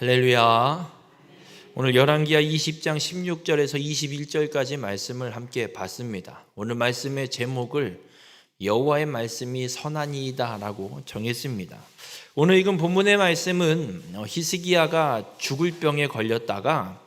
할렐루야. 오늘 열왕기하 20장 16절에서 21절까지 말씀을 함께 봤습니다. 오늘 말씀의 제목을 여호와의 말씀이 선하니이다 라고 정했습니다. 오늘 읽은 본문의 말씀은 히스기야가 죽을 병에 걸렸다가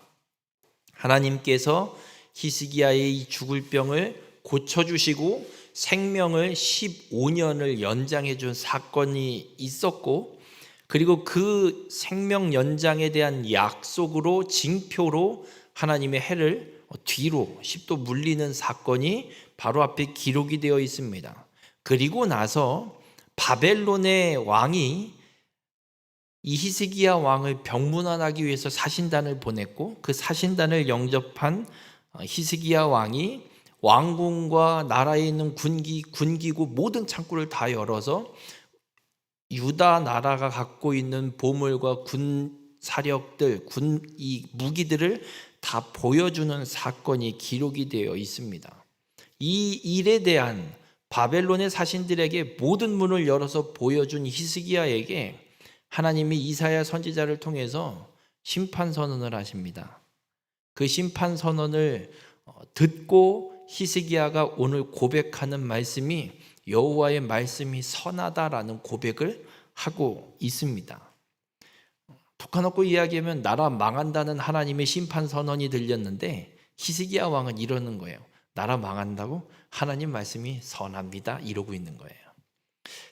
하나님께서 히스기야의 이 죽을 병을 고쳐주시고 생명을 15년을 연장해 준 사건이 있었고, 그리고 그 생명 연장에 대한 약속으로 징표로 하나님의 해를 뒤로 10도 물리는 사건이 바로 앞에 기록이 되어 있습니다. 그리고 나서 바벨론의 왕이 이 히스기야 왕을 병문안하기 위해서 사신단을 보냈고, 그 사신단을 영접한 히스기야 왕이 왕궁과 나라에 있는 군기구 모든 창구를 다 열어서 유다 나라가 갖고 있는 보물과 군 사력들, 이 무기들을 다 보여주는 사건이 기록이 되어 있습니다. 이 일에 대한 바벨론의 사신들에게 모든 문을 열어서 보여준 히스기야에게 하나님이 이사야 선지자를 통해서 심판 선언을 하십니다. 그 심판 선언을 듣고 히스기야가 오늘 고백하는 말씀이 여호와의 말씀이 선하다라는 고백을 하고 있습니다. 툭하놓고 이야기하면 나라 망한다는 하나님의 심판 선언이 들렸는데 히스기야 왕은 이러는 거예요. 나라 망한다고? 하나님 말씀이 선합니다. 이러고 있는 거예요.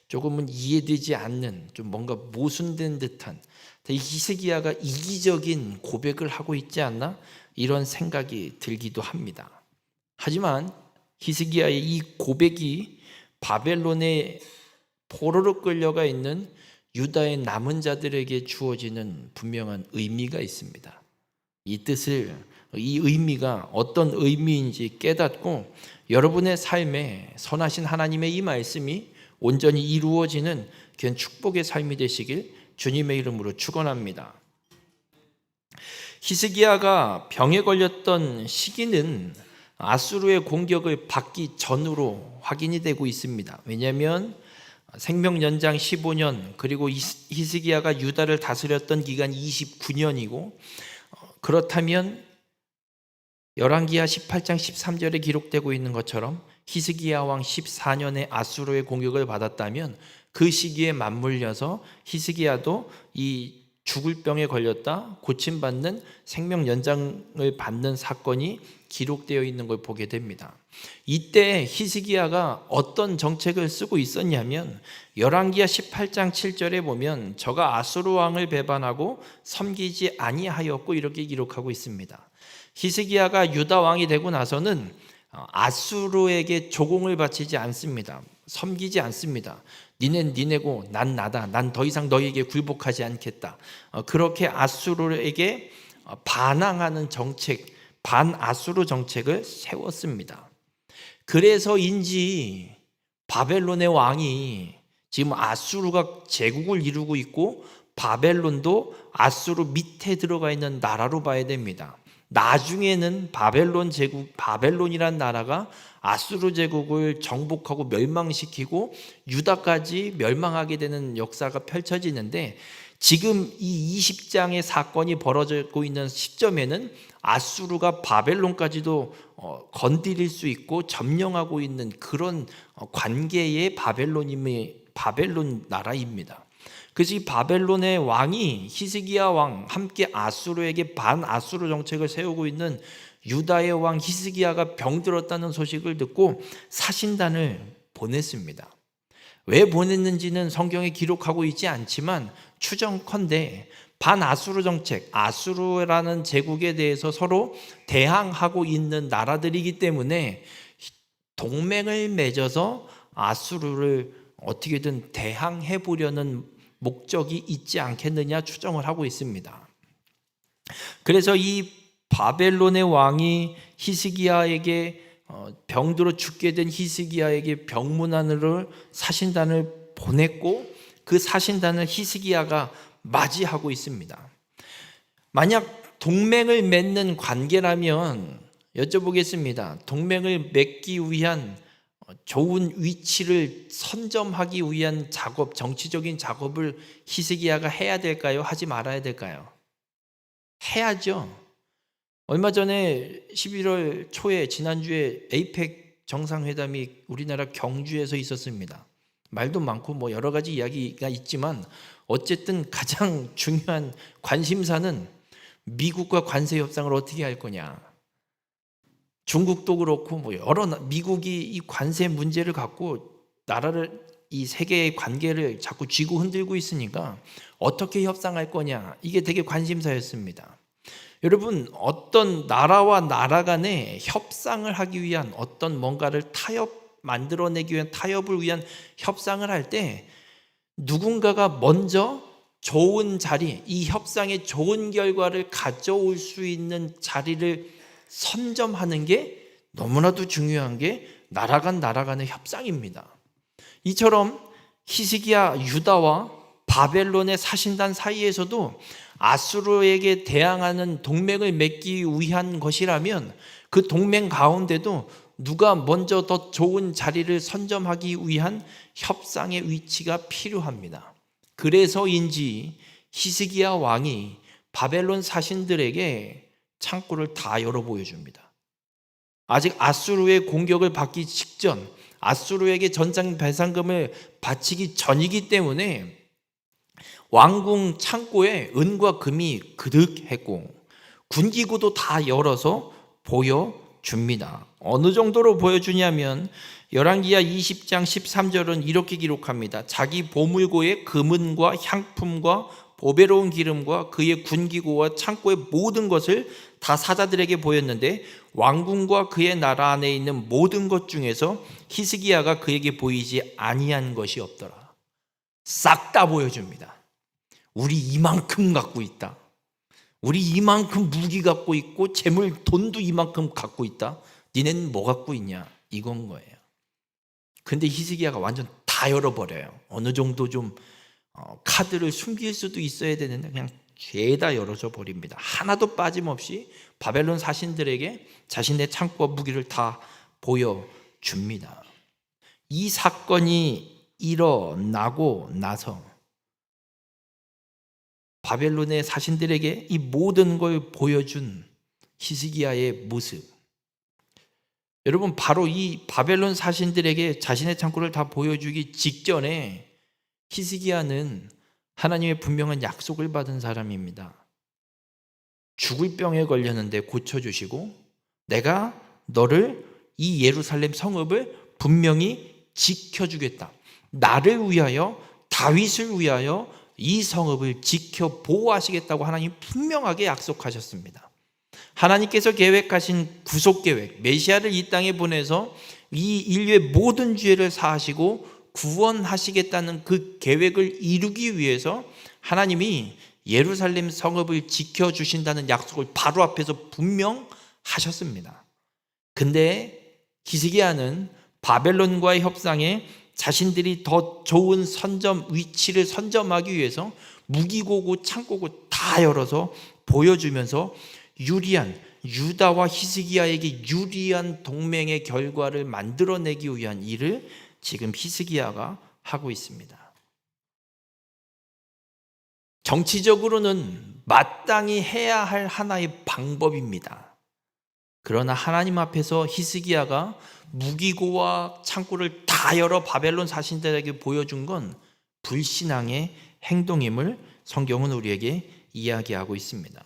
조금은 이해되지 않는, 좀 뭔가 모순된 듯한, 히스기야가 이기적인 고백을 하고 있지 않나? 이런 생각이 들기도 합니다. 하지만 히스기야의 이 고백이 바벨론에 포로로 끌려가 있는 유다의 남은 자들에게 주어지는 분명한 의미가 있습니다. 이 의미가 어떤 의미인지 깨닫고 여러분의 삶에 선하신 하나님의 이 말씀이 온전히 이루어지는 귀한 축복의 삶이 되시길 주님의 이름으로 축원합니다. 히스기야가 병에 걸렸던 시기는 아수르의 공격을 받기 전으로 확인이 되고 있습니다. 왜냐하면 생명 연장 15년, 그리고 히스기야가 유다를 다스렸던 기간이 29년이고, 그렇다면 열왕기하 18장 13절에 기록되고 있는 것처럼 히스기야 왕 14년에 아수르의 공격을 받았다면 그 시기에 맞물려서 히스기야도 이 죽을 병에 걸렸다 고침받는 생명 연장을 받는 사건이 기록되어 있는 걸 보게 됩니다. 이때 히스기야가 어떤 정책을 쓰고 있었냐면 열왕기하 18장 7절에 보면 저가 아수르 왕을 배반하고 섬기지 아니하였고 이렇게 기록하고 있습니다. 히스기야가 유다 왕이 되고 나서는 아수르에게 조공을 바치지 않습니다. 섬기지 않습니다. 니넨 니네고 난 나다. 난 더 이상 너희에게 굴복하지 않겠다. 그렇게 아수르에게 반항하는 정책, 반아수르 정책을 세웠습니다. 그래서인지 바벨론의 왕이 지금 아수르가 제국을 이루고 있고 바벨론도 아수르 밑에 들어가 있는 나라로 봐야 됩니다. 나중에는 바벨론이란 나라가 아수르 제국을 정복하고 멸망시키고 유다까지 멸망하게 되는 역사가 펼쳐지는데, 지금 이 20장의 사건이 벌어지고 있는 시점에는 아수르가 바벨론까지도 건드릴 수 있고 점령하고 있는 그런 관계의 바벨론 나라입니다. 그래서 이 바벨론의 왕이 히스기야 왕 함께 아수르에게 반아수르 정책을 세우고 있는 유다의 왕 히스기야가 병들었다는 소식을 듣고 사신단을 보냈습니다. 왜 보냈는지는 성경에 기록하고 있지 않지만 추정컨대 반아수르 정책, 아수르라는 제국에 대해서 서로 대항하고 있는 나라들이기 때문에 동맹을 맺어서 아수르를 어떻게든 대항해 보려는 목적이 있지 않겠느냐 추정을 하고 있습니다. 그래서 이 바벨론의 왕이 히스기야에게 병들어 죽게 된 히스기야에게 병문안으로 사신단을 보냈고, 그 사신단을 히스기야가 맞이하고 있습니다. 만약 동맹을 맺는 관계라면 여쭤보겠습니다. 동맹을 맺기 위한 좋은 위치를 선점하기 위한 작업, 정치적인 작업을 히스기야가 해야 될까요? 하지 말아야 될까요? 해야죠. 얼마 전에 11월 초에 지난주에 에이펙 정상회담이 우리나라 경주에서 있었습니다. 말도 많고 뭐 여러 가지 이야기가 있지만 어쨌든 가장 중요한 관심사는 미국과 관세 협상을 어떻게 할 거냐. 중국도 그렇고 뭐 여러 미국이 이 관세 문제를 갖고 나라를 이 세계의 관계를 자꾸 쥐고 흔들고 있으니까 어떻게 협상할 거냐. 이게 되게 관심사였습니다. 여러분, 어떤 나라와 나라 간에 협상을 하기 위한 어떤 뭔가를 만들어내기 위한 타협을 위한 협상을 할 때 누군가가 먼저 좋은 자리, 이 협상의 좋은 결과를 가져올 수 있는 자리를 선점하는 게 너무나도 중요한 게 나라 간의 협상입니다. 이처럼 히스기야 유다와 바벨론의 사신단 사이에서도 아수르에게 대항하는 동맹을 맺기 위한 것이라면 그 동맹 가운데도 누가 먼저 더 좋은 자리를 선점하기 위한 협상의 위치가 필요합니다. 그래서인지 히스기야 왕이 바벨론 사신들에게 창고를 다 열어 보여줍니다. 아직 아수르의 공격을 받기 직전, 아수르에게 전장 배상금을 바치기 전이기 때문에 왕궁 창고에 은과 금이 그득했고 군기구도 다 열어서 보여줍니다. 어느 정도로 보여주냐면 열왕기하 20장 13절은 이렇게 기록합니다. 자기 보물고의 금은과 향품과 보배로운 기름과 그의 군기구와 창고의 모든 것을 다 사자들에게 보였는데 왕궁과 그의 나라 안에 있는 모든 것 중에서 히스기야가 그에게 보이지 아니한 것이 없더라. 싹 다 보여줍니다. 우리 이만큼 갖고 있다. 우리 이만큼 무기 갖고 있고 재물 돈도 이만큼 갖고 있다. 니네는 뭐 갖고 있냐? 이건 거예요. 근데 히스기야가 완전 다 열어버려요. 어느 정도 좀 카드를 숨길 수도 있어야 되는데 그냥 죄다 열어줘 버립니다. 하나도 빠짐없이 바벨론 사신들에게 자신의 창고와 무기를 다 보여줍니다. 이 사건이 일어나고 나서 바벨론의 사신들에게 이 모든 걸 보여준 히스기야의 모습, 여러분, 바로 이 바벨론 사신들에게 자신의 창고를 다 보여주기 직전에 히스기야는 하나님의 분명한 약속을 받은 사람입니다. 죽을 병에 걸렸는데 고쳐주시고 내가 너를 이 예루살렘 성읍을 분명히 지켜주겠다. 나를 위하여, 다윗을 위하여 이 성읍을 지켜 보호하시겠다고 하나님 분명하게 약속하셨습니다. 하나님께서 계획하신 구속계획, 메시아를 이 땅에 보내서 이 인류의 모든 죄를 사하시고 구원하시겠다는 그 계획을 이루기 위해서 하나님이 예루살렘 성읍을 지켜주신다는 약속을 바로 앞에서 분명하셨습니다. 근데 히스기야는 바벨론과의 협상에 자신들이 더 좋은 위치를 선점하기 위해서 무기고고 창고고 다 열어서 보여주면서 유다와 히스기야에게 유리한 동맹의 결과를 만들어내기 위한 일을 지금 히스기야가 하고 있습니다. 정치적으로는 마땅히 해야 할 하나의 방법입니다. 그러나 하나님 앞에서 히스기야가 무기고와 창고를 다 열어 바벨론 사신들에게 보여준 건 불신앙의 행동임을 성경은 우리에게 이야기하고 있습니다.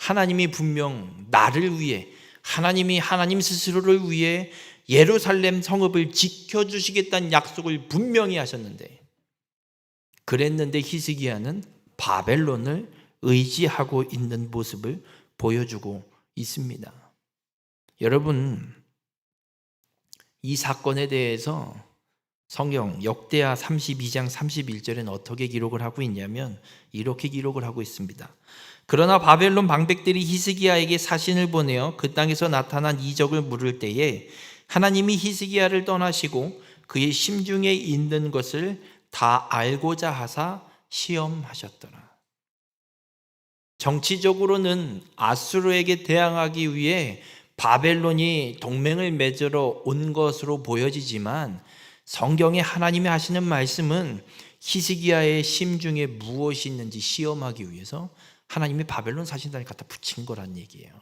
하나님이 분명 나를 위해, 하나님이 하나님 스스로를 위해 예루살렘 성읍을 지켜주시겠다는 약속을 분명히 하셨는데, 그랬는데 히스기야는 바벨론을 의지하고 있는 모습을 보여주고 있습니다. 여러분, 이 사건에 대해서 성경 역대하 32장 31절에는 어떻게 기록을 하고 있냐면 이렇게 기록을 하고 있습니다. 그러나 바벨론 방백들이 히스기야에게 사신을 보내어 그 땅에서 나타난 이적을 물을 때에 하나님이 히스기야를 떠나시고 그의 심중에 있는 것을 다 알고자 하사 시험하셨더라. 정치적으로는 아수르에게 대항하기 위해 바벨론이 동맹을 맺으러 온 것으로 보여지지만 성경에 하나님이 하시는 말씀은 히스기야의 심중에 무엇이 있는지 시험하기 위해서 하나님이 바벨론 사신단에 갖다 붙인 거란 얘기예요.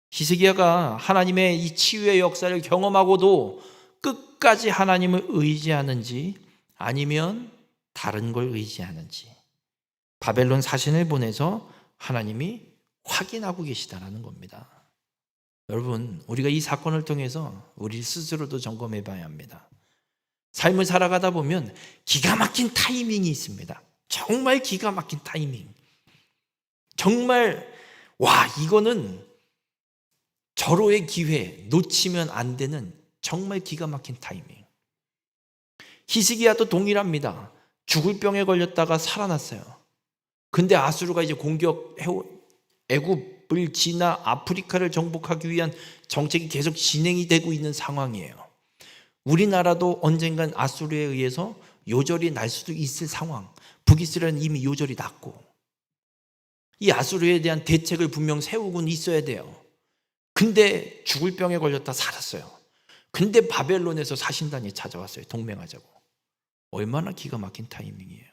히스기야가 하나님의 이 치유의 역사를 경험하고도 끝까지 하나님을 의지하는지 아니면 다른 걸 의지하는지 바벨론 사신을 보내서 하나님이 확인하고 계시다라는 겁니다. 여러분, 우리가 이 사건을 통해서 우리 스스로도 점검해 봐야 합니다. 삶을 살아가다 보면 기가 막힌 타이밍이 있습니다. 정말 기가 막힌 타이밍. 정말 이거는 절호의 기회, 놓치면 안 되는 정말 기가 막힌 타이밍. 히스기야도 동일합니다. 죽을 병에 걸렸다가 살아났어요. 근데 아수르가 이제 애굽을 지나 아프리카를 정복하기 위한 정책이 계속 진행이 되고 있는 상황이에요. 우리나라도 언젠간 아수르에 의해서 요절이 날 수도 있을 상황. 북이스라엘은 이미 요절이 났고 이 아수르에 대한 대책을 분명 세우고는 있어야 돼요. 근데 죽을 병에 걸렸다 살았어요. 근데 바벨론에서 사신단이 찾아왔어요. 동맹하자고. 얼마나 기가 막힌 타이밍이에요.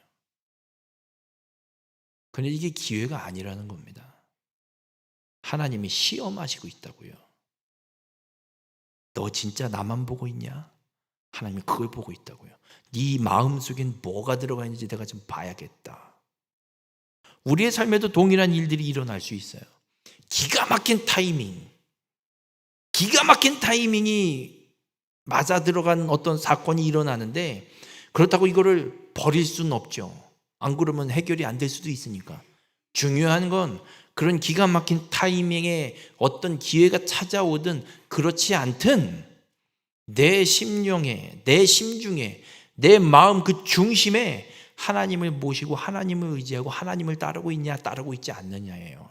근데 이게 기회가 아니라는 겁니다. 하나님이 시험하시고 있다고요. 너 진짜 나만 보고 있냐? 하나님이 그걸 보고 있다고요. 네 마음속엔 뭐가 들어가 있는지 내가 좀 봐야겠다. 우리의 삶에도 동일한 일들이 일어날 수 있어요. 기가 막힌 타이밍이 맞아 들어간 어떤 사건이 일어나는데 그렇다고 이거를 버릴 수는 없죠. 안 그러면 해결이 안 될 수도 있으니까. 중요한 건 그런 기가 막힌 타이밍에 어떤 기회가 찾아오든 그렇지 않든 내 심령에, 내 심중에, 내 마음 그 중심에 하나님을 모시고 하나님을 의지하고 하나님을 따르고 있냐 따르고 있지 않느냐예요.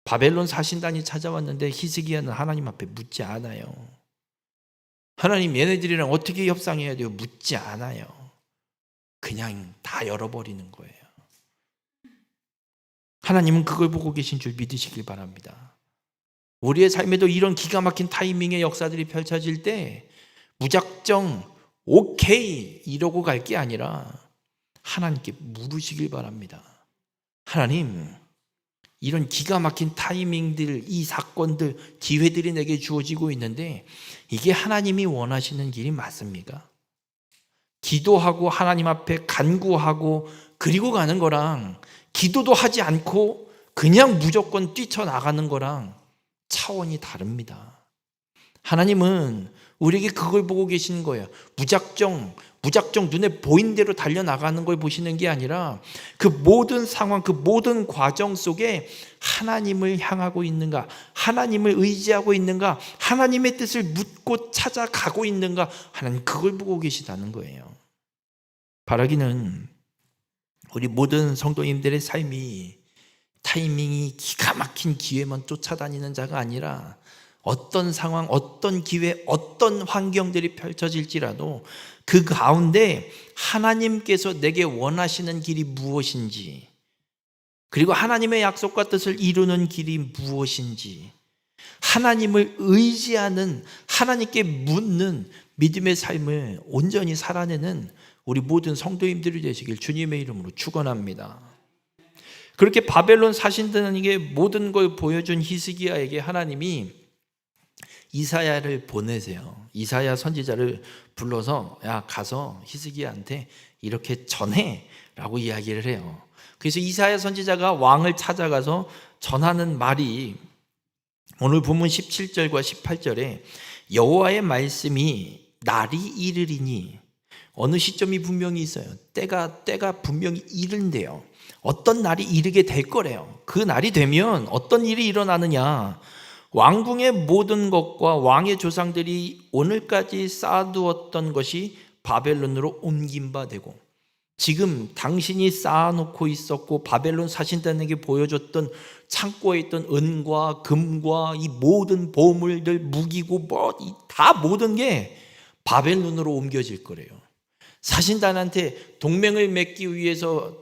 바벨론 사신단이 찾아왔는데 히스기야는 하나님 앞에 묻지 않아요. 하나님 얘네들이랑 어떻게 협상해야 돼요? 묻지 않아요. 그냥 다 열어버리는 거예요. 하나님은 그걸 보고 계신 줄 믿으시길 바랍니다. 우리의 삶에도 이런 기가 막힌 타이밍의 역사들이 펼쳐질 때 무작정 오케이 이러고 갈 게 아니라 하나님께 물으시길 바랍니다. 하나님, 이런 기가 막힌 타이밍들, 이 사건들, 기회들이 내게 주어지고 있는데 이게 하나님이 원하시는 길이 맞습니까? 기도하고 하나님 앞에 간구하고 그리고 가는 거랑 기도도 하지 않고 그냥 무조건 뛰쳐나가는 거랑 차원이 다릅니다. 하나님은 우리에게 그걸 보고 계시는 거예요. 무작정 눈에 보인 대로 달려나가는 걸 보시는 게 아니라 그 모든 상황, 그 모든 과정 속에 하나님을 향하고 있는가, 하나님을 의지하고 있는가, 하나님의 뜻을 묻고 찾아가고 있는가, 하나님 그걸 보고 계시다는 거예요. 바라기는 우리 모든 성도님들의 삶이 타이밍이 기가 막힌 기회만 쫓아다니는 자가 아니라 어떤 상황, 어떤 기회, 어떤 환경들이 펼쳐질지라도 그 가운데 하나님께서 내게 원하시는 길이 무엇인지, 그리고 하나님의 약속과 뜻을 이루는 길이 무엇인지, 하나님을 의지하는, 하나님께 묻는 믿음의 삶을 온전히 살아내는 우리 모든 성도님들이 되시길 주님의 이름으로 축원합니다. 그렇게 바벨론 사신단에게 모든 걸 보여준 히스기야에게 하나님이 이사야를 보내세요. 이사야 선지자를 불러서 야 가서 히스기야한테 이렇게 전해 라고 이야기를 해요. 그래서 이사야 선지자가 왕을 찾아가서 전하는 말이 오늘 본문 17절과 18절에 여호와의 말씀이 날이 이르리니, 어느 시점이 분명히 있어요. 때가 분명히 이른대요. 어떤 날이 이르게 될 거래요. 그 날이 되면 어떤 일이 일어나느냐, 왕궁의 모든 것과 왕의 조상들이 오늘까지 쌓아두었던 것이 바벨론으로 옮긴 바 되고, 지금 당신이 쌓아놓고 있었고 바벨론 사신단에게 보여줬던 창고에 있던 은과 금과 이 모든 보물들, 무기고 다 모든 게 바벨론으로 옮겨질 거래요. 사신단한테 동맹을 맺기 위해서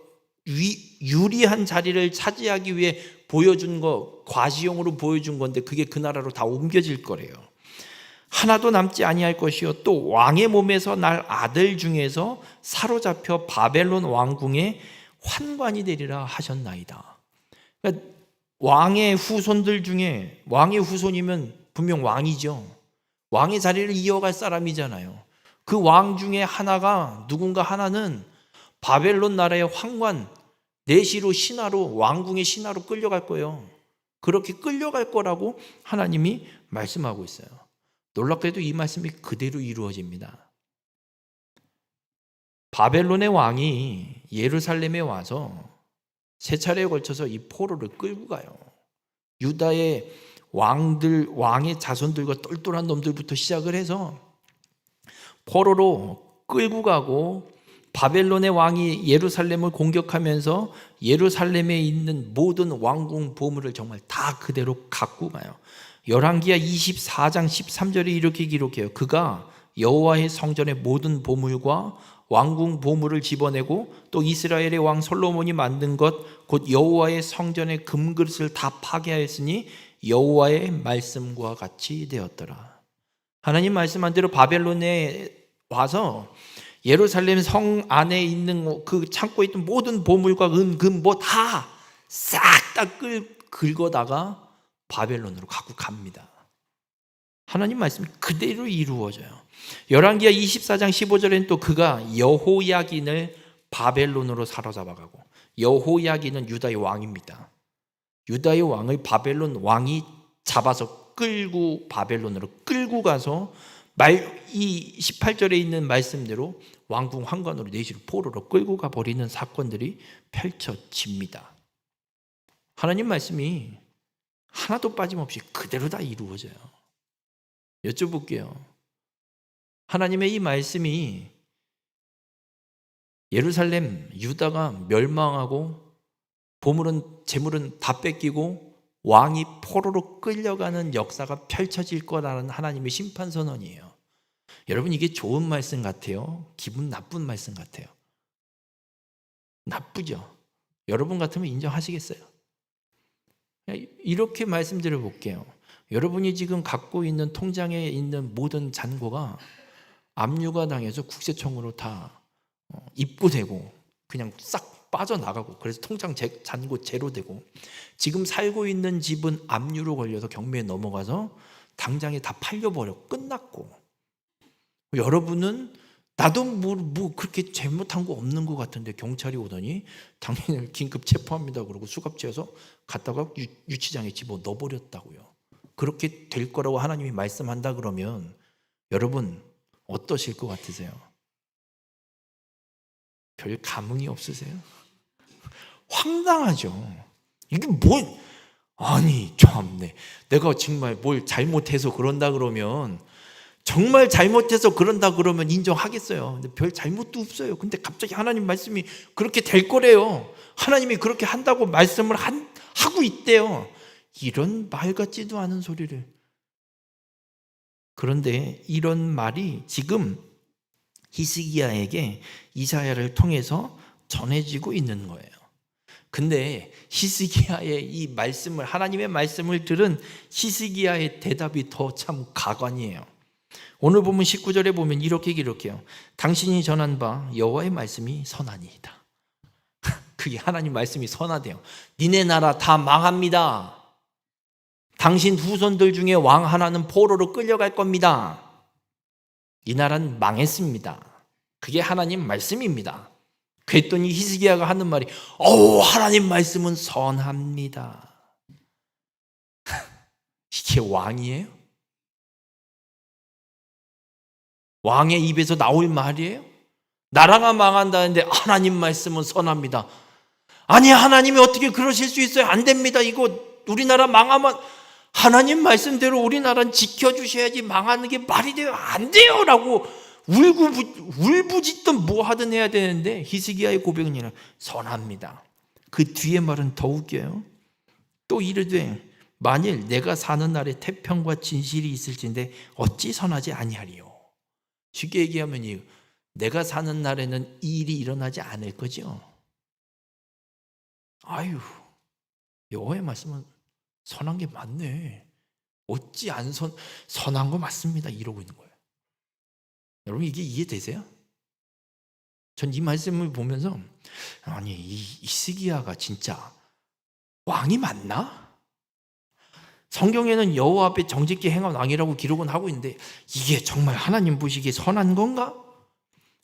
유리한 자리를 차지하기 위해 보여준 거, 과시용으로 보여준 건데 그게 그 나라로 다 옮겨질 거래요. 하나도 남지 아니할 것이요, 또 왕의 몸에서 날 아들 중에서 사로잡혀 바벨론 왕궁에 환관이 되리라 하셨나이다. 그러니까 왕의 후손들 중에, 왕의 후손이면 분명 왕이죠. 왕의 자리를 이어갈 사람이잖아요. 그 왕 중에 하나가, 누군가 하나는 바벨론 나라의 황관, 내시로 신하로, 왕궁의 신하로 끌려갈 거예요. 그렇게 끌려갈 거라고 하나님이 말씀하고 있어요. 놀랍게도 이 말씀이 그대로 이루어집니다. 바벨론의 왕이 예루살렘에 와서 세 차례에 걸쳐서 이 포로를 끌고 가요. 유다의 왕의 자손들과 똘똘한 놈들부터 시작을 해서 포로로 끌고 가고, 바벨론의 왕이 예루살렘을 공격하면서 예루살렘에 있는 모든 왕궁 보물을 정말 다 그대로 갖고 가요. 열왕기하 24장 13절에 이렇게 기록해요. 그가 여호와의 성전의 모든 보물과 왕궁 보물을 집어내고 또 이스라엘의 왕 솔로몬이 만든 것 곧 여호와의 성전의 금그릇을 다 파괴하였으니 여호와의 말씀과 같이 되었더라. 하나님 말씀한 대로 바벨론에 와서 예루살렘 성 안에 있는 그 창고에 있던 모든 보물과 은, 금 뭐 다 싹 다 긁어다가 바벨론으로 갖고 갑니다. 하나님 말씀이 그대로 이루어져요. 열왕기하 24장 15절에는 또 그가 여호야긴을 바벨론으로 사로잡아가고, 여호야긴은 유다의 왕입니다. 유다의 왕을 바벨론 왕이 잡아서 끌고 바벨론으로 끌고 가서 이 18절에 있는 말씀대로 왕궁 황관으로 내시로 포로로 끌고 가버리는 사건들이 펼쳐집니다. 하나님 말씀이 하나도 빠짐없이 그대로 다 이루어져요. 여쭤볼게요. 하나님의 이 말씀이 예루살렘, 유다가 멸망하고 재물은 다 뺏기고 왕이 포로로 끌려가는 역사가 펼쳐질 거라는 하나님의 심판 선언이에요. 여러분, 이게 좋은 말씀 같아요? 기분 나쁜 말씀 같아요? 나쁘죠? 여러분 같으면 인정하시겠어요? 이렇게 말씀드려 볼게요. 여러분이 지금 갖고 있는 통장에 있는 모든 잔고가 압류가 당해서 국세청으로 다 입고되고 그냥 싹 빠져나가고, 그래서 통장 잔고 제로되고, 지금 살고 있는 집은 압류로 걸려서 경매에 넘어가서 당장에 다 팔려버려 끝났고, 여러분은 나도 뭐 그렇게 잘못한 거 없는 것 같은데 경찰이 오더니 당신을 긴급 체포합니다 그러고 수갑채워서 갔다가 유치장에 집어 넣어버렸다고요. 그렇게 될 거라고 하나님이 말씀한다 그러면 여러분 어떠실 것 같으세요? 별 감흥이 없으세요? 황당하죠. 이게 아니 참네, 내가 정말 뭘 잘못해서 그런다 그러면, 정말 잘못해서 그런다 그러면 인정하겠어요. 근데 별 잘못도 없어요. 근데 갑자기 하나님 말씀이 그렇게 될 거래요. 하나님이 그렇게 한다고 말씀을 하고 있대요. 이런 말 같지도 않은 소리를. 그런데 이런 말이 지금 히스기야에게 이사야를 통해서 전해지고 있는 거예요. 근데 히스기야의 이 말씀을, 하나님의 말씀을 들은 히스기야의 대답이 더 참 가관이에요. 오늘 보면 19절에 보면 이렇게 기록해요. 당신이 전한 바 여호와의 말씀이 선하니이다. 그게 하나님 말씀이 선하대요. 니네 나라 다 망합니다. 당신 후손들 중에 왕 하나는 포로로 끌려갈 겁니다. 이 나라는 망했습니다. 그게 하나님 말씀입니다. 그랬더니 히스기야가 하는 말이 하나님 말씀은 선합니다. 이게 왕이에요? 왕의 입에서 나올 말이에요? 나라가 망한다는데 하나님 말씀은 선합니다. 아니, 하나님이 어떻게 그러실 수 있어요? 안 됩니다. 이거 우리나라 망하면 하나님 말씀대로 우리나라는 지켜주셔야지, 망하는 게 말이 돼요? 안 돼요! 라고 울부짖든 뭐 하든 해야 되는데 히스기야의 고백은 선합니다. 그 뒤에 말은 더 웃겨요. 또 이르되 만일 내가 사는 날에 태평과 진실이 있을진데 어찌 선하지 아니하리요. 쉽게 얘기하면 내가 사는 날에는 이 일이 일어나지 않을 거죠. 아유, 여호와의 말씀은 선한 게 맞네. 어찌 안 선한 거 맞습니다. 이러고 있는 거예요. 여러분, 이게 이해되세요? 전 이 말씀을 보면서 아니 이 히스기야가 진짜 왕이 맞나? 성경에는 여호와 앞에 정직히 행한 왕이라고 기록은 하고 있는데 이게 정말 하나님 보시기에 선한 건가?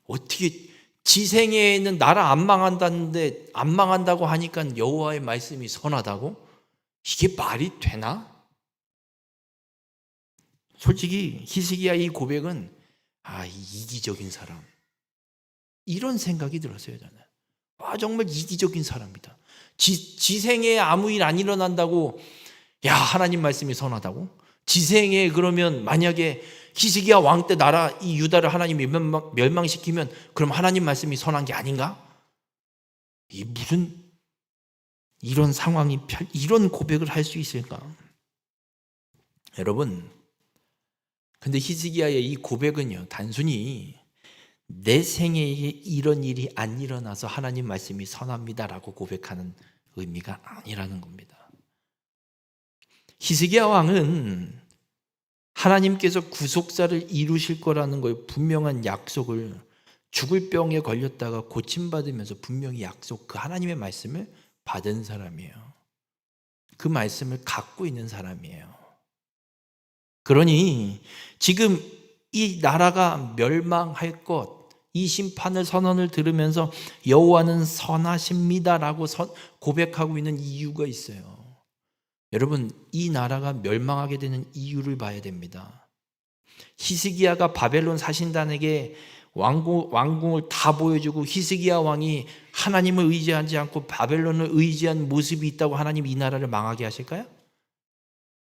어떻게 지생애에는 나라 안 망한다는데 안 망한다고 하니까 여호와의 말씀이 선하다고? 이게 말이 되나? 솔직히 히스기야 이 고백은 이기적인 사람 이런 생각이 들었어요. 저는 정말 이기적인 사람이다. 지생애에 아무 일 안 일어난다고 하나님 말씀이 선하다고? 지생애에 그러면 만약에 히스기야 왕 때 나라 이 유다를 하나님이 멸망시키면 그럼 하나님 말씀이 선한 게 아닌가? 이 무슨 이런 상황이 이런 고백을 할 수 있을까? 여러분, 근데 히스기야의 이 고백은요 단순히 내 생애에 이런 일이 안 일어나서 하나님 말씀이 선합니다라고 고백하는 의미가 아니라는 겁니다. 히스기야 왕은 하나님께서 구속사를 이루실 거라는 걸 분명한 약속을 죽을 병에 걸렸다가 고침받으면서 분명히 그 하나님의 말씀을 받은 사람이에요. 그 말씀을 갖고 있는 사람이에요. 그러니 지금 이 나라가 멸망할 것, 이 심판을 선언을 들으면서 여호와는 선하십니다라고 고백하고 있는 이유가 있어요. 여러분, 이 나라가 멸망하게 되는 이유를 봐야 됩니다. 히스기야가 바벨론 사신단에게 왕궁을 다 보여주고 히스기야 왕이 하나님을 의지하지 않고 바벨론을 의지한 모습이 있다고 하나님이 이 나라를 망하게 하실까요?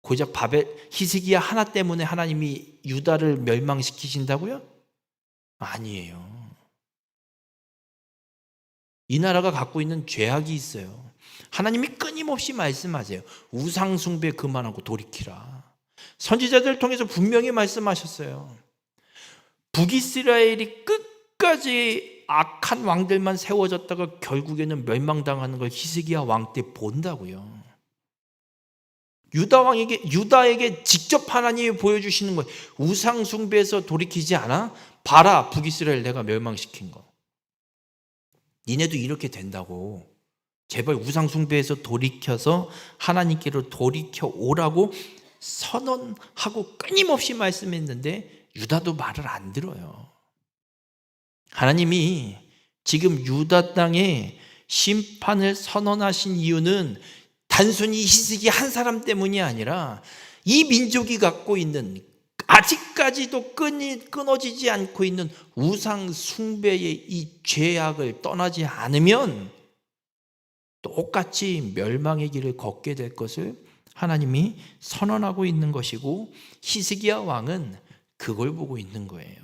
고작 히스기야 하나 때문에 하나님이 유다를 멸망시키신다고요? 아니에요. 이 나라가 갖고 있는 죄악이 있어요. 하나님이 끊임없이 말씀하세요. 우상 숭배 그만하고 돌이키라. 선지자들을 통해서 분명히 말씀하셨어요. 북이스라엘이 끝까지 악한 왕들만 세워졌다가 결국에는 멸망당하는 걸 히스기야 왕 때 본다고요. 유다에게 직접 하나님이 보여주시는 거예요. 우상 숭배에서 돌이키지 않아? 봐라, 북이스라엘 내가 멸망시킨 거. 니네도 이렇게 된다고. 제발 우상 숭배에서 돌이켜서 하나님께로 돌이켜 오라고 선언하고 끊임없이 말씀했는데 유다도 말을 안 들어요. 하나님이 지금 유다 땅에 심판을 선언하신 이유는 단순히 히스기야 한 사람 때문이 아니라 이 민족이 갖고 있는 아직까지도 끊어지지 않고 있는 우상 숭배의 이 죄악을 떠나지 않으면 똑같이 멸망의 길을 걷게 될 것을 하나님이 선언하고 있는 것이고 히스기야 왕은 그걸 보고 있는 거예요.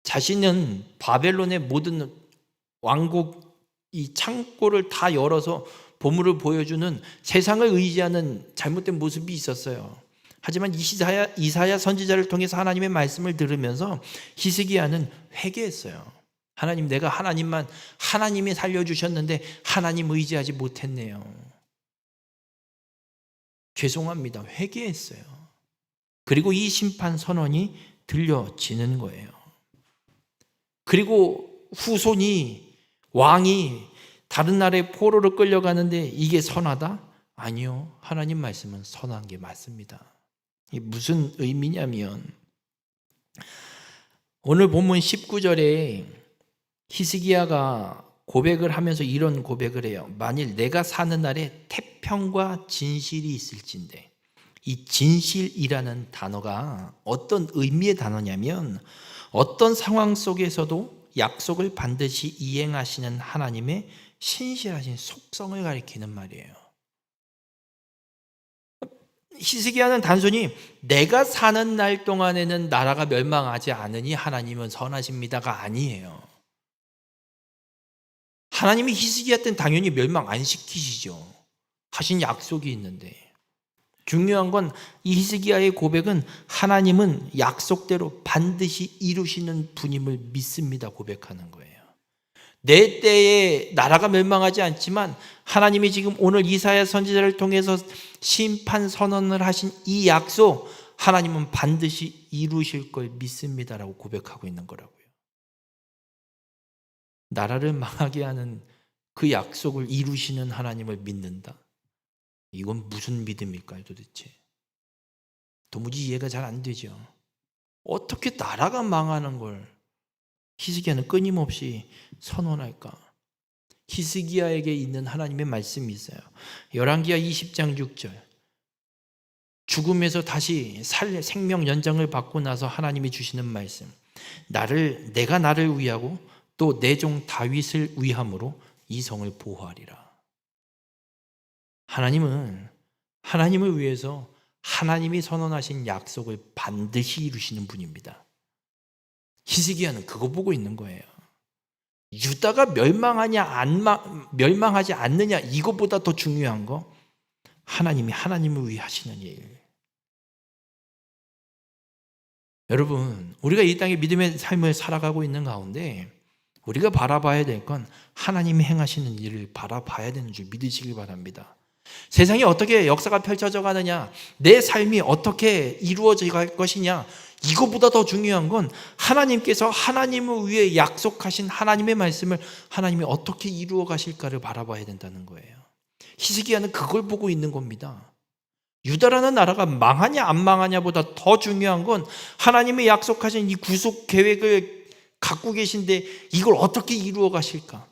자신은 바벨론의 모든 왕국 이 창고를 다 열어서 보물을 보여주는 세상을 의지하는 잘못된 모습이 있었어요. 하지만 이사야 선지자를 통해서 하나님의 말씀을 들으면서 히스기야는 회개했어요. 하나님, 내가 하나님이 살려주셨는데 하나님 의지하지 못했네요. 죄송합니다. 회개했어요. 그리고 이 심판 선언이 들려지는 거예요. 그리고 후손이 왕이 다른 나라의 포로로 끌려가는데 이게 선하다? 아니요. 하나님 말씀은 선한 게 맞습니다. 이게 무슨 의미냐면 오늘 본문 19절에 히스기야가 고백을 하면서 이런 고백을 해요. 만일 내가 사는 날에 태평과 진실이 있을진데, 이 진실이라는 단어가 어떤 의미의 단어냐면 어떤 상황 속에서도 약속을 반드시 이행하시는 하나님의 신실하신 속성을 가리키는 말이에요. 히스기야는 단순히 내가 사는 날 동안에는 나라가 멸망하지 않으니 하나님은 선하십니다가 아니에요. 하나님이 히스기야 때는 당연히 멸망 안 시키시죠. 하신 약속이 있는데 중요한 건 이 히스기야의 고백은 하나님은 약속대로 반드시 이루시는 분임을 믿습니다 고백하는 거예요. 내 때에 나라가 멸망하지 않지만 하나님이 지금 오늘 이사야 선지자를 통해서 심판 선언을 하신 이 약속 하나님은 반드시 이루실 걸 믿습니다라고 고백하고 있는 거라고요. 나라를 망하게 하는 그 약속을 이루시는 하나님을 믿는다. 이건 무슨 믿음일까요, 도대체? 도무지 이해가 잘 안 되죠. 어떻게 나라가 망하는 걸 히스기야는 끊임없이 선언할까? 히스기야에게 있는 하나님의 말씀이 있어요. 열왕기하 20장 6절. 죽음에서 다시 생명 연장을 받고 나서 하나님이 주시는 말씀. 내가 나를 위하고 또 내 종 다윗을 위함으로 이 성을 보호하리라. 하나님은 하나님을 위해서 하나님이 선언하신 약속을 반드시 이루시는 분입니다. 히스기야는 그거 보고 있는 거예요. 유다가 멸망하지 않느냐, 이거보다 더 중요한 거 하나님이 하나님을 위해 하시는 일. 여러분, 우리가 이 땅에 믿음의 삶을 살아가고 있는 가운데 우리가 바라봐야 될 건 하나님이 행하시는 일을 바라봐야 되는 줄 믿으시길 바랍니다. 세상이 어떻게 역사가 펼쳐져 가느냐, 내 삶이 어떻게 이루어져 갈 것이냐, 이거보다 더 중요한 건 하나님께서 하나님을 위해 약속하신 하나님의 말씀을 하나님이 어떻게 이루어 가실까를 바라봐야 된다는 거예요. 히스기야는 그걸 보고 있는 겁니다. 유다라는 나라가 망하냐 안 망하냐보다 더 중요한 건 하나님의 약속하신 이 구속 계획을 갖고 계신데 이걸 어떻게 이루어 가실까?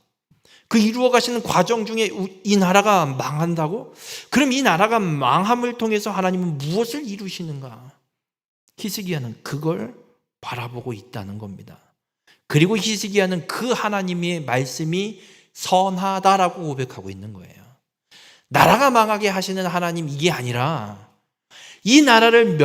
그 이루어 가시는 과정 중에 이 나라가 망한다고? 그럼 이 나라가 망함을 통해서 하나님은 무엇을 이루시는가? 히스기야는 그걸 바라보고 있다는 겁니다. 그리고 히스기야는 그 하나님의 말씀이 선하다라고 고백하고 있는 거예요. 나라가 망하게 하시는 하나님, 이게 아니라 이 나라를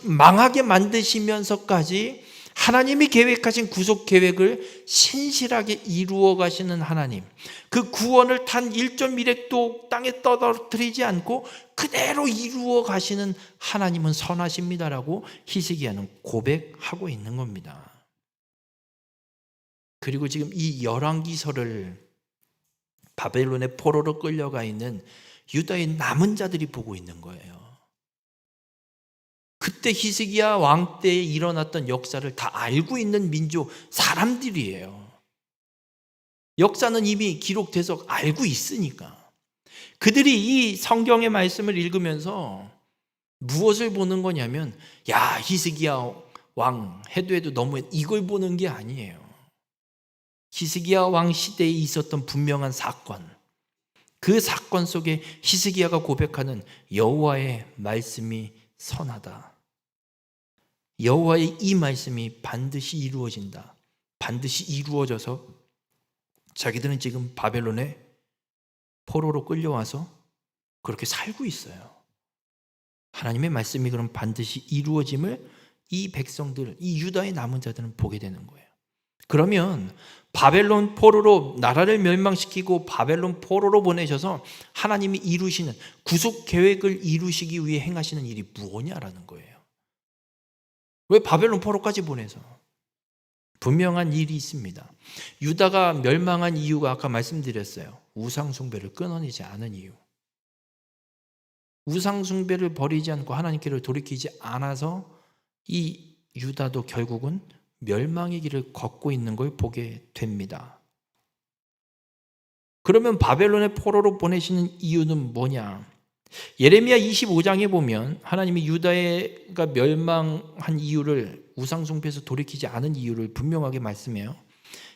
망하게 만드시면서까지 하나님이 계획하신 구속 계획을 신실하게 이루어 가시는 하나님, 그 구원을 단 1.1획도 땅에 떨어뜨리지 않고 그대로 이루어 가시는 하나님은 선하십니다라고 히스기야는 고백하고 있는 겁니다. 그리고 지금 이 열왕기서를 바벨론의 포로로 끌려가 있는 유다의 남은 자들이 보고 있는 거예요. 그때 히스기야 왕 때에 일어났던 역사를 다 알고 있는 민족 사람들이에요. 역사는 이미 기록돼서 알고 있으니까. 그들이 이 성경의 말씀을 읽으면서 무엇을 보는 거냐면, 야, 히스기야 왕 해도 너무해, 이걸 보는 게 아니에요. 히스기야 왕 시대에 있었던 분명한 사건, 그 사건 속에 히스기야가 고백하는 여호와의 말씀이 선하다. 여호와의 이 말씀이 반드시 이루어진다. 반드시 이루어져서 자기들은 지금 바벨론에 포로로 끌려와서 그렇게 살고 있어요. 하나님의 말씀이 그럼 반드시 이루어짐을 이 백성들, 이 유다의 남은 자들은 보게 되는 거예요. 그러면 바벨론 포로로 나라를 멸망시키고 바벨론 포로로 보내셔서 하나님이 이루시는 구속 계획을 이루시기 위해 행하시는 일이 무엇이냐라는 거예요. 왜 바벨론 포로까지 보내서? 분명한 일이 있습니다. 유다가 멸망한 이유가 아까 말씀드렸어요. 우상숭배를 끊어내지 않은 이유. 우상숭배를 버리지 않고 하나님께로 돌이키지 않아서 이 유다도 결국은 멸망의 길을 걷고 있는 걸 보게 됩니다. 그러면 바벨론의 포로로 보내시는 이유는 뭐냐? 예레미야 25장에 보면 하나님이 유다가 멸망한 이유를, 우상숭배에서 돌이키지 않은 이유를 분명하게 말씀해요.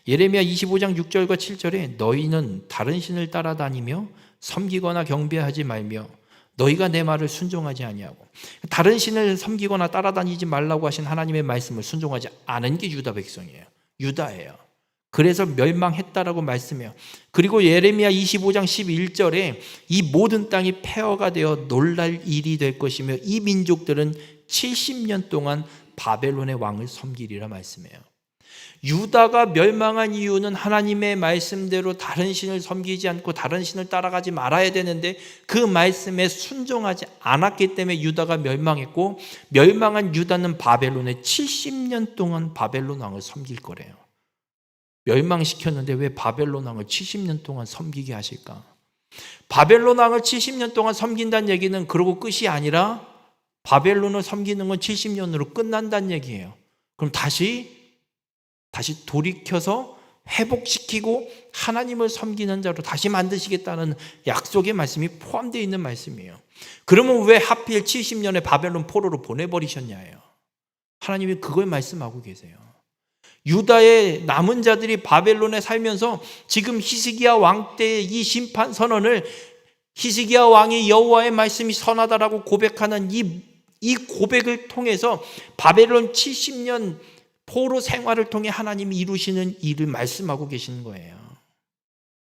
예레미야 25장 6절과 7절에 너희는 다른 신을 따라다니며 섬기거나 경배하지 말며 너희가 내 말을 순종하지 아니하고, 다른 신을 섬기거나 따라다니지 말라고 하신 하나님의 말씀을 순종하지 않은 게 유다 백성이에요. 유다예요. 그래서 멸망했다라고 말씀해요. 그리고 예레미야 25장 11절에 이 모든 땅이 폐허가 되어 놀랄 일이 될 것이며 이 민족들은 70년 동안 바벨론의 왕을 섬기리라 말씀해요. 유다가 멸망한 이유는 하나님의 말씀대로 다른 신을 섬기지 않고 다른 신을 따라가지 말아야 되는데 그 말씀에 순종하지 않았기 때문에 유다가 멸망했고, 멸망한 유다는 바벨론에 70년 동안 바벨론 왕을 섬길 거래요. 멸망시켰는데 왜 바벨론 왕을 70년 동안 섬기게 하실까? 바벨론 왕을 70년 동안 섬긴다는 얘기는 그러고 끝이 아니라 바벨론을 섬기는 건 70년으로 끝난다는 얘기예요. 그럼 다시 돌이켜서 회복시키고 하나님을 섬기는 자로 다시 만드시겠다는 약속의 말씀이 포함되어 있는 말씀이에요. 그러면 왜 하필 70년의 바벨론 포로로 보내버리셨냐예요. 하나님이 그걸 말씀하고 계세요. 유다의 남은 자들이 바벨론에 살면서 지금 히스기야 왕 때의 이 심판 선언을 히스기야 왕이 여호와의 말씀이 선하다라고 고백하는 이 고백을 통해서 바벨론 70년 포로 생활을 통해 하나님이 이루시는 일을 말씀하고 계시는 거예요.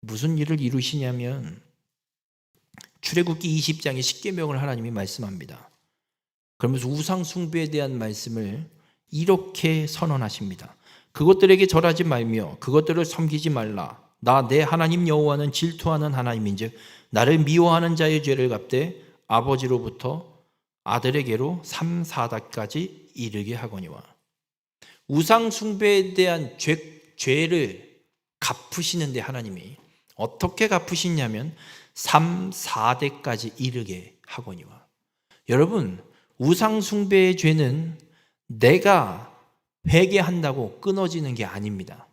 무슨 일을 이루시냐면 출애굽기 20장의 십계명을 하나님이 말씀합니다. 그러면서 우상 숭배에 대한 말씀을 이렇게 선언하십니다. 그것들에게 절하지 말며 그것들을 섬기지 말라. 나 내 하나님 여호와는 질투하는 하나님인즉 나를 미워하는 자의 죄를 갚되 아버지로부터 아들에게로 3, 4代까지 이르게 하거니와. 우상 숭배에 대한 죄를 갚으시는데 하나님이 어떻게 갚으시냐면 3, 4대까지 이르게 하거니와. 여러분, 우상 숭배의 죄는 내가 회개한다고 끊어지는 게 아닙니다.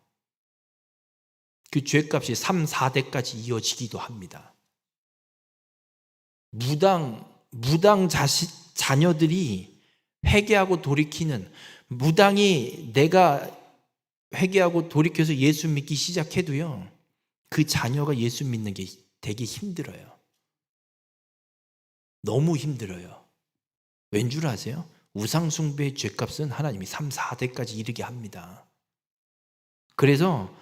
그 죄값이 3, 4대까지 이어지기도 합니다. 무당 자녀들이 회개하고 돌이키는, 무당이 내가 회개하고 돌이켜서 예수 믿기 시작해도요, 그 자녀가 예수 믿는 게 되게 힘들어요. 너무 힘들어요. 왠 줄 아세요? 우상숭배의 죄값은 하나님이 3, 4대까지 이르게 합니다. 그래서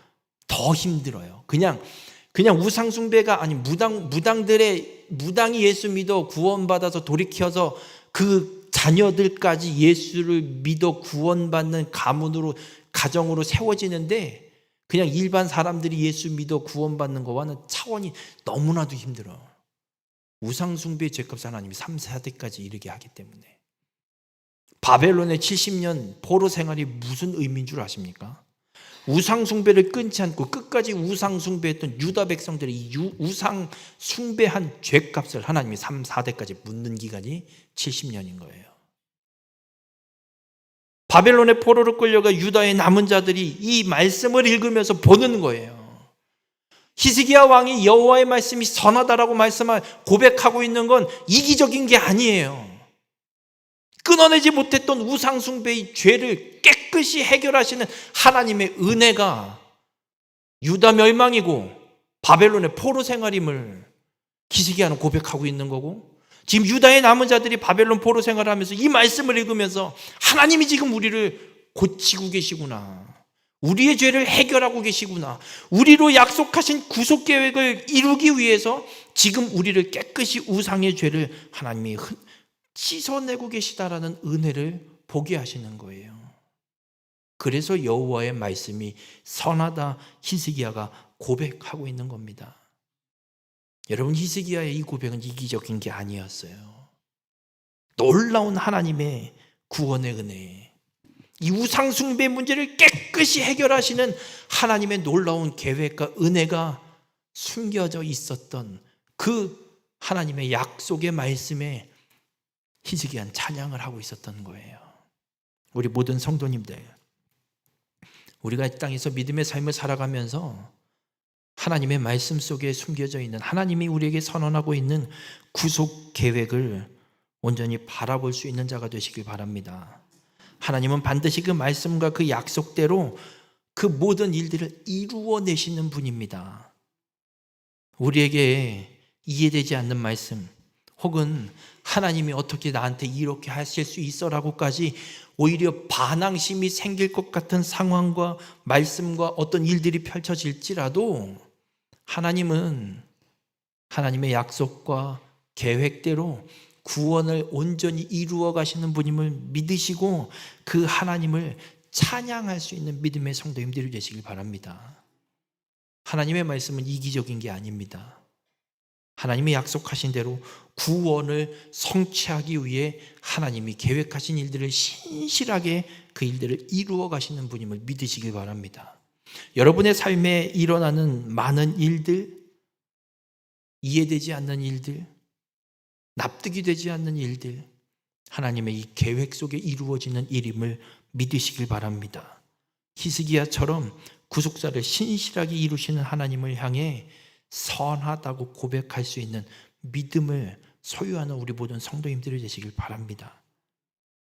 더 힘들어요. 그냥 우상숭배가 아니 무당이 예수 믿어 구원받아서 돌이켜서 그 자녀들까지 예수를 믿어 구원받는 가정으로 세워지는데, 그냥 일반 사람들이 예수 믿어 구원받는 것과는 차원이 너무나도 힘들어. 우상숭배의 죄값을 하나님이 3, 4대까지 이르게 하기 때문에. 바벨론의 70년 포로 생활이 무슨 의미인 줄 아십니까? 우상숭배를 끊지 않고 끝까지 우상숭배했던 유다 백성들이 이 우상숭배한 죄값을 하나님이 3, 4대까지 묻는 기간이 70년인 거예요. 바벨론의 포로로 끌려가 유다의 남은 자들이 이 말씀을 읽으면서 보는 거예요. 히스기야 왕이 여호와의 말씀이 선하다라고 고백하고 있는 건 이기적인 게 아니에요. 끊어내지 못했던 우상숭배의 죄를 깨끗이 해결하시는 하나님의 은혜가 유다 멸망이고 바벨론의 포로 생활임을 히스기야는 고백하고 있는 거고, 지금 유다의 남은 자들이 바벨론 포로 생활을 하면서 이 말씀을 읽으면서 하나님이 지금 우리를 고치고 계시구나, 우리의 죄를 해결하고 계시구나, 우리로 약속하신 구속 계획을 이루기 위해서 지금 우리를 깨끗이 우상의 죄를 하나님이 씻어내고 계시다라는 은혜를 보게 하시는 거예요. 그래서 여호와의 말씀이 선하다 히스기야가 고백하고 있는 겁니다. 여러분, 히스기야의 이 고백은 이기적인 게 아니었어요. 놀라운 하나님의 구원의 은혜, 이 우상숭배 문제를 깨끗이 해결하시는 하나님의 놀라운 계획과 은혜가 숨겨져 있었던 그 하나님의 약속의 말씀에 히스기야는 찬양을 하고 있었던 거예요. 우리 모든 성도님들, 우리가 이 땅에서 믿음의 삶을 살아가면서 하나님의 말씀 속에 숨겨져 있는, 하나님이 우리에게 선언하고 있는 구속 계획을 온전히 바라볼 수 있는 자가 되시길 바랍니다. 하나님은 반드시 그 말씀과 그 약속대로 그 모든 일들을 이루어내시는 분입니다. 우리에게 이해되지 않는 말씀, 혹은 하나님이 어떻게 나한테 이렇게 하실 수 있어라고까지 오히려 반항심이 생길 것 같은 상황과 말씀과 어떤 일들이 펼쳐질지라도 하나님은 하나님의 약속과 계획대로 구원을 온전히 이루어 가시는 분임을 믿으시고 그 하나님을 찬양할 수 있는 믿음의 성도님들이 되시길 바랍니다. 하나님의 말씀은 이기적인 게 아닙니다. 하나님이 약속하신 대로 구원을 성취하기 위해 하나님이 계획하신 일들을 신실하게 그 일들을 이루어 가시는 분임을 믿으시길 바랍니다. 여러분의 삶에 일어나는 많은 일들, 이해되지 않는 일들, 납득이 되지 않는 일들, 하나님의 이 계획 속에 이루어지는 일임을 믿으시길 바랍니다. 히스기야처럼 구속사를 신실하게 이루시는 하나님을 향해 선하다고 고백할 수 있는 믿음을 소유하는 우리 모든 성도님들이 되시길 바랍니다.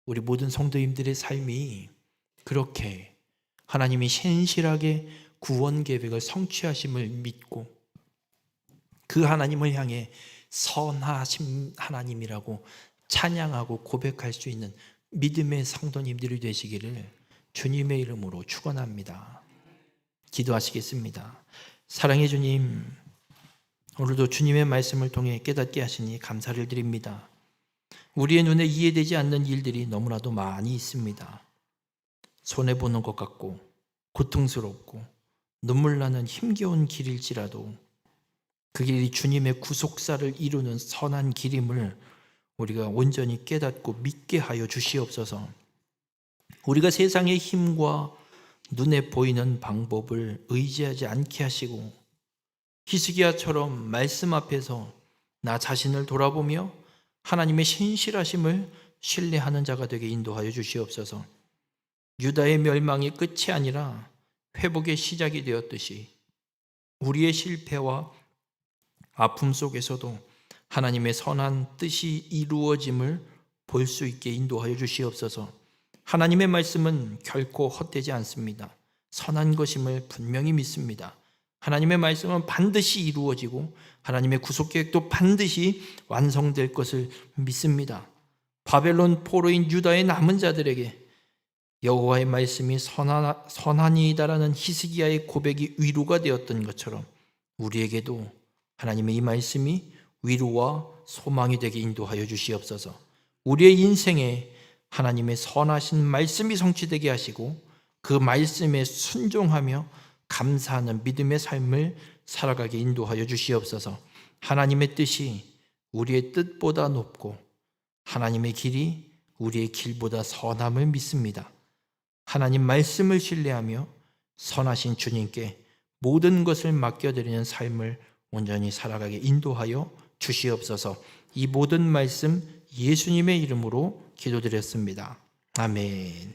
우리 모든 성도님들의 삶이 그렇게 하나님이 신실하게 구원 계획을 성취하심을 믿고 그 하나님을 향해 선하신 하나님이라고 찬양하고 고백할 수 있는 믿음의 성도님들이 되시기를 주님의 이름으로 축원합니다. 기도하시겠습니다. 사랑의 주님, 오늘도 주님의 말씀을 통해 깨닫게 하시니 감사를 드립니다. 우리의 눈에 이해되지 않는 일들이 너무나도 많이 있습니다. 손해보는 것 같고 고통스럽고 눈물 나는 힘겨운 길일지라도 그 길이 주님의 구속사를 이루는 선한 길임을 우리가 온전히 깨닫고 믿게 하여 주시옵소서. 우리가 세상의 힘과 눈에 보이는 방법을 의지하지 않게 하시고 히스기야처럼 말씀 앞에서 나 자신을 돌아보며 하나님의 신실하심을 신뢰하는 자가 되게 인도하여 주시옵소서. 유다의 멸망이 끝이 아니라 회복의 시작이 되었듯이 우리의 실패와 아픔 속에서도 하나님의 선한 뜻이 이루어짐을 볼 수 있게 인도하여 주시옵소서. 하나님의 말씀은 결코 헛되지 않습니다. 선한 것임을 분명히 믿습니다. 하나님의 말씀은 반드시 이루어지고 하나님의 구속 계획도 반드시 완성될 것을 믿습니다. 바벨론 포로인 유다의 남은 자들에게 여호와의 말씀이 선하니이다라는 히스기야의 고백이 위로가 되었던 것처럼 우리에게도 하나님의 이 말씀이 위로와 소망이 되게 인도하여 주시옵소서. 우리의 인생에 하나님의 선하신 말씀이 성취되게 하시고 그 말씀에 순종하며 감사하는 믿음의 삶을 살아가게 인도하여 주시옵소서. 하나님의 뜻이 우리의 뜻보다 높고 하나님의 길이 우리의 길보다 선함을 믿습니다. 하나님 말씀을 신뢰하며 선하신 주님께 모든 것을 맡겨드리는 삶을 온전히 살아가게 인도하여 주시옵소서. 이 모든 말씀 예수님의 이름으로 기도드렸습니다. 아멘.